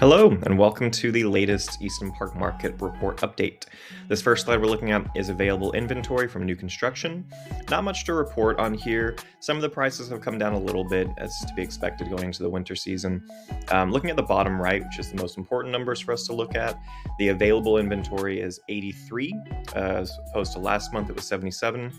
Hello, and welcome to the latest Easton Park Market Report update. This first slide we're looking at is available inventory from new construction. Not much to report on here. Some of the prices have come down a little bit, as to be expected going into the winter season. Looking at the bottom right, which is the most important numbers for us to look at, the available inventory is 83, as opposed to last month it was 77.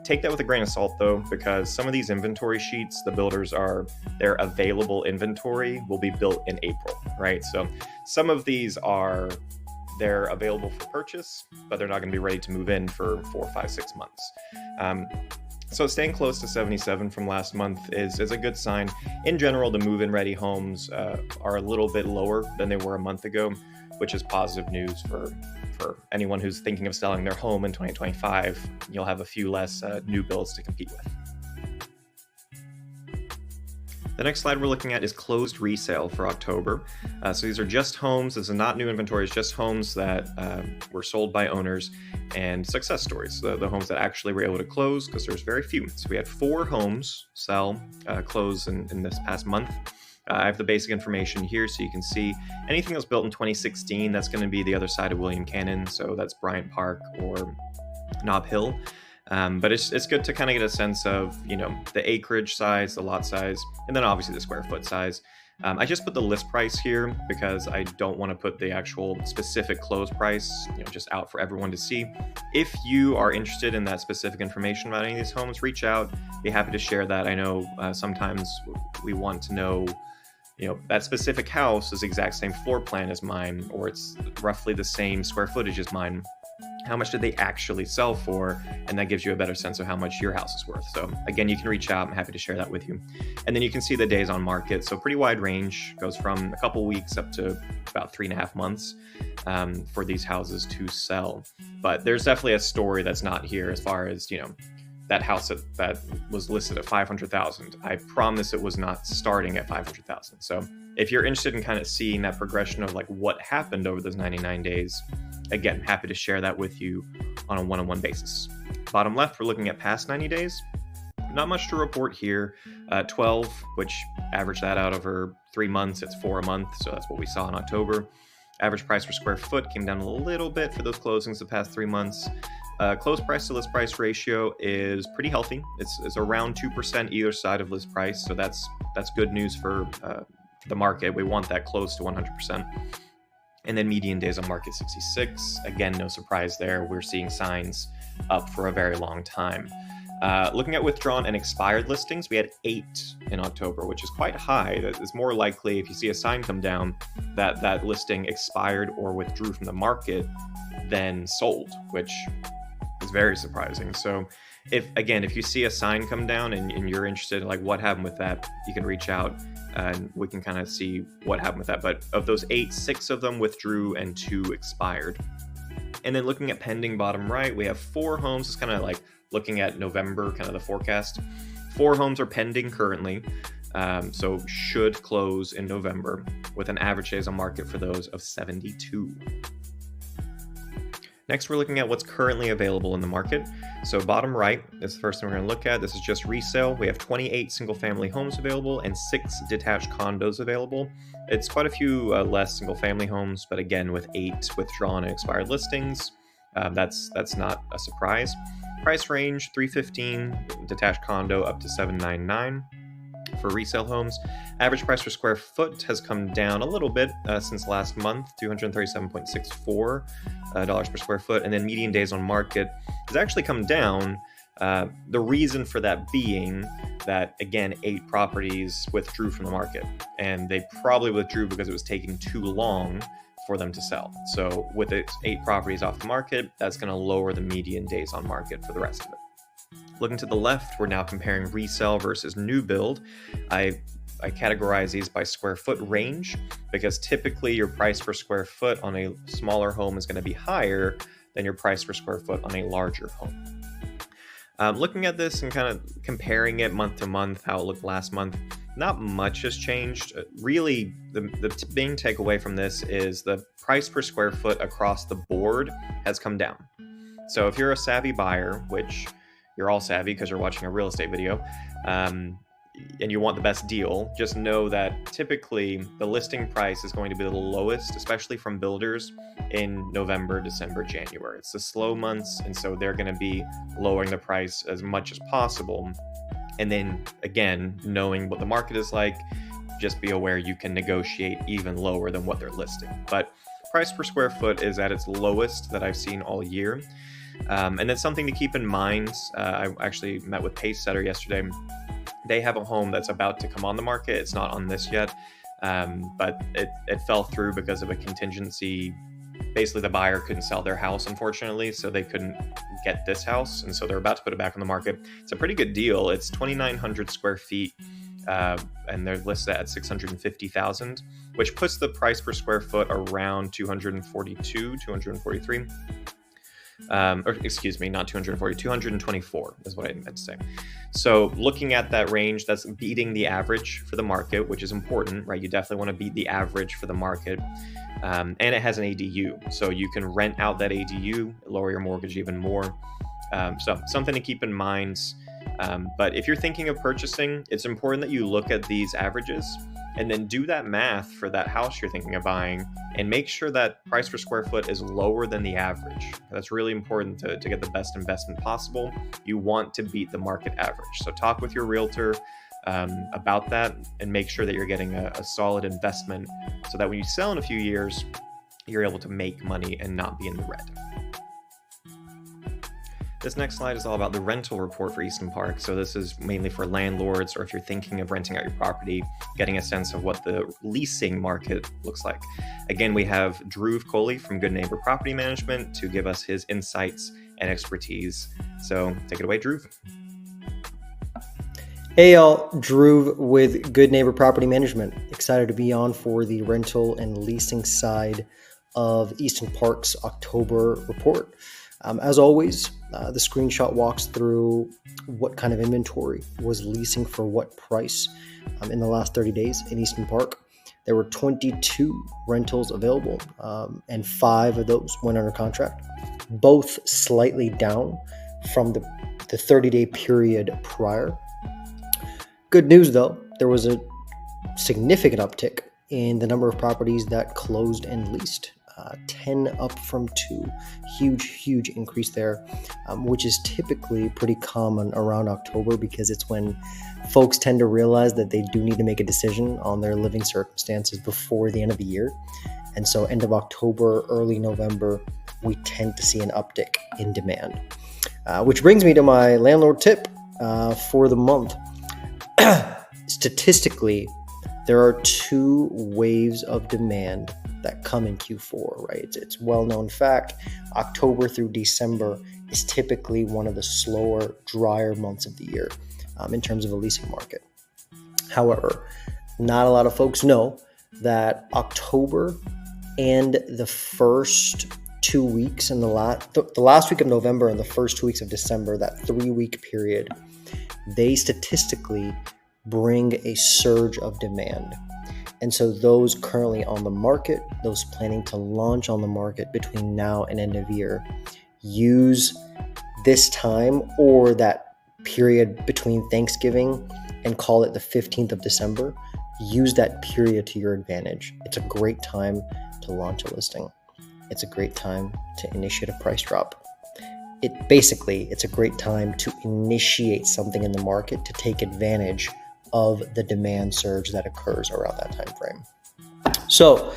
Take that with a grain of salt though, because some of these inventory sheets, the builders their available inventory will be built in April, right? So some of these they're available for purchase, but they're not going to be ready to move in for 4, 5, 6 months. So staying close to 77 from last month is a good sign. In general, the move-in ready homes are a little bit lower than they were a month ago, which is positive news for anyone who's thinking of selling their home in 2025. You'll have a few less new builds to compete with. The next slide we're looking at is closed resale for October. So these are just homes. This is not new inventory. It's just homes that were sold by owners and success stories. The homes that actually were able to close, because there's very few. So we had 4 homes close in this past month. I have the basic information here so you can see anything that was built in 2016, that's going to be the other side of William Cannon. So that's Bryant Park or Nob Hill. But it's good to kind of get a sense of, the acreage size, the lot size, and then obviously the square foot size. I just put the list price here because I don't want to put the actual specific close price, just out for everyone to see. If you are interested in that specific information about any of these homes, reach out. Be happy to share that. I know sometimes we want to know, that specific house is the exact same floor plan as mine, or it's roughly the same square footage as mine. How much did they actually sell for? And that gives you a better sense of how much your house is worth. So again, you can reach out. I'm happy to share that with you. And then you can see the days on market. So pretty wide range, goes from a couple weeks up to about 3.5 months for these houses to sell. But there's definitely a story that's not here as far as, that house that was listed at $500,000. I promise it was not starting at $500,000. So if you're interested in kind of seeing that progression of like what happened over those 99 days, again, happy to share that with you on a one-on-one basis. Bottom left, we're looking at past 90 days. Not much to report here. 12, which average that out over 3 months, it's 4 a month. So that's what we saw in October. Average price per square foot came down a little bit for those closings the past 3 months. Close price to list price ratio is pretty healthy. It's around 2% either side of list price. So that's good news for the market. We want that close to 100%. And then median days on market 66. Again, no surprise there. We're seeing signs up for a very long time. Looking at withdrawn and expired listings, we had 8 in October, which is quite high. It's more likely if you see a sign come down that listing expired or withdrew from the market than sold, which is very surprising. So if you see a sign come down and you're interested in like what happened with that, you can reach out and we can kind of see what happened with that. But of those 8, 6 of them withdrew and 2 expired. And then looking at pending bottom right, we have 4 homes. It's kind of like looking at November, kind of the forecast. 4 homes are pending currently, so should close in November with an average days on market for those of 72. Next, we're looking at what's currently available in the market. So bottom right is the first thing we're going to look at. This is just resale. We have 28 single-family homes available and 6 detached condos available. It's quite a few less single-family homes, but again, with 8 withdrawn and expired listings, that's not a surprise. Price range, $315 detached condo up to $799 for resale homes. Average price per square foot has come down a little bit since last month, $237.64 per square foot. And then median days on market has actually come down. The reason for that being that, again, 8 properties withdrew from the market, and they probably withdrew because it was taking too long for them to sell. So with 8 properties off the market, that's going to lower the median days on market for the rest of it. Looking to the left, we're now comparing resale versus new build. I categorize these by square foot range because typically your price per square foot on a smaller home is going to be higher than your price per square foot on a larger home. Looking at this and kind of comparing it month to month, how it looked last month, not much has changed. Really, the main takeaway from this is the price per square foot across the board has come down. So if you're a savvy buyer, which you're all savvy because you're watching a real estate video, and you want the best deal, just know that typically the listing price is going to be the lowest, especially from builders, in November, December, January. It's the slow months, and so they're going to be lowering the price as much as possible. And then again, knowing what the market is like, just be aware you can negotiate even lower than what they're listing. But price per square foot is at its lowest that I've seen all year. And that's something to keep in mind. I actually met with Pacesetter yesterday. They have a home that's about to come on the market. It's not on this yet, but it fell through because of a contingency. Basically, the buyer couldn't sell their house, unfortunately, so they couldn't get this house, and so they're about to put it back on the market. It's a pretty good deal. It's 2,900 square feet, and they're listed at $650,000, which puts the price per square foot around 242, 243. Or excuse me, not 240, 224 is what I meant to say. So looking at that range, that's beating the average for the market, which is important, right? You definitely want to beat the average for the market. And it has an ADU, so you can rent out that ADU, lower your mortgage even more. So something to keep in mind. But if you're thinking of purchasing, it's important that you look at these averages and then do that math for that house you're thinking of buying and make sure that price per square foot is lower than the average. That's really important to get the best investment possible. You want to beat the market average. So talk with your realtor about that and make sure that you're getting a solid investment so that when you sell in a few years, you're able to make money and not be in the red. This next slide is all about the rental report for Easton Park. So this is mainly for landlords, or if you're thinking of renting out your property, getting a sense of what the leasing market looks like. Again, we have Drew Coley from Good Neighbor Property Management to give us his insights and expertise. So take it away, Drew. Hey y'all, Drew with Good Neighbor Property Management. Excited to be on for the rental and leasing side of Easton Park's October report. As always, the screenshot walks through what kind of inventory was leasing for what price in the last 30 days in Easton Park. There were 22 rentals available, and 5 of those went under contract, both slightly down from the 30-day period prior. Good news, though, there was a significant uptick in the number of properties that closed and leased. 10 up from 2. Huge increase there, which is typically pretty common around October because it's when folks tend to realize that they do need to make a decision on their living circumstances before the end of the year. And so end of October, early November, we tend to see an uptick in demand. Which brings me to my landlord tip for the month. Statistically, there are 2 waves of demand that come in Q4, right? It's well-known fact. October through December is typically one of the slower, drier months of the year in terms of a leasing market. However, not a lot of folks know that October and the first 2 weeks in the last week of November and the first 2 weeks of December, that 3-week period, they statistically bring a surge of demand. And so those currently on the market, those planning to launch on the market between now and end of year, use this time or that period between Thanksgiving and call it the 15th of December. Use that period to your advantage. It's a great time to launch a listing. It's a great time to initiate a price drop. It's a great time to initiate something in the market to take advantage of the demand surge that occurs around that time frame. So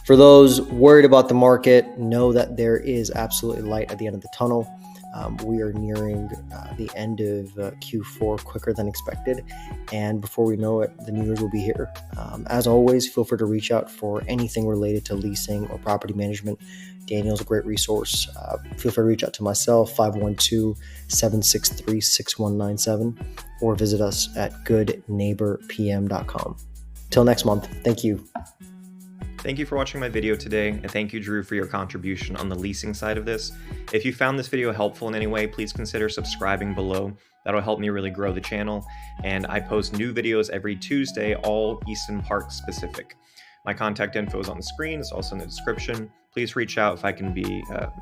for those worried about the market, know that there is absolutely light at the end of the tunnel. We are nearing the end of Q4 quicker than expected. And before we know it, the New Year's will be here. As always, feel free to reach out for anything related to leasing or property management. Daniel's a great resource. Feel free to reach out to myself, 512-763-6197, or visit us at goodneighborpm.com. Till next month, thank you. Thank you for watching my video today, and thank you, Drew, for your contribution on the leasing side of this. If you found this video helpful in any way, please consider subscribing below. That'll help me really grow the channel, and I post new videos every Tuesday, all Easton Park specific. My contact info is on the screen. It's also in the description. Please reach out if I can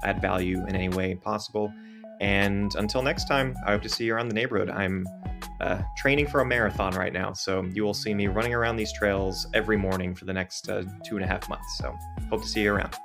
add value in any way possible. And until next time, I hope to see you around the neighborhood. I'm training for a marathon right now. So you will see me running around these trails every morning for the next 2.5 months. So hope to see you around.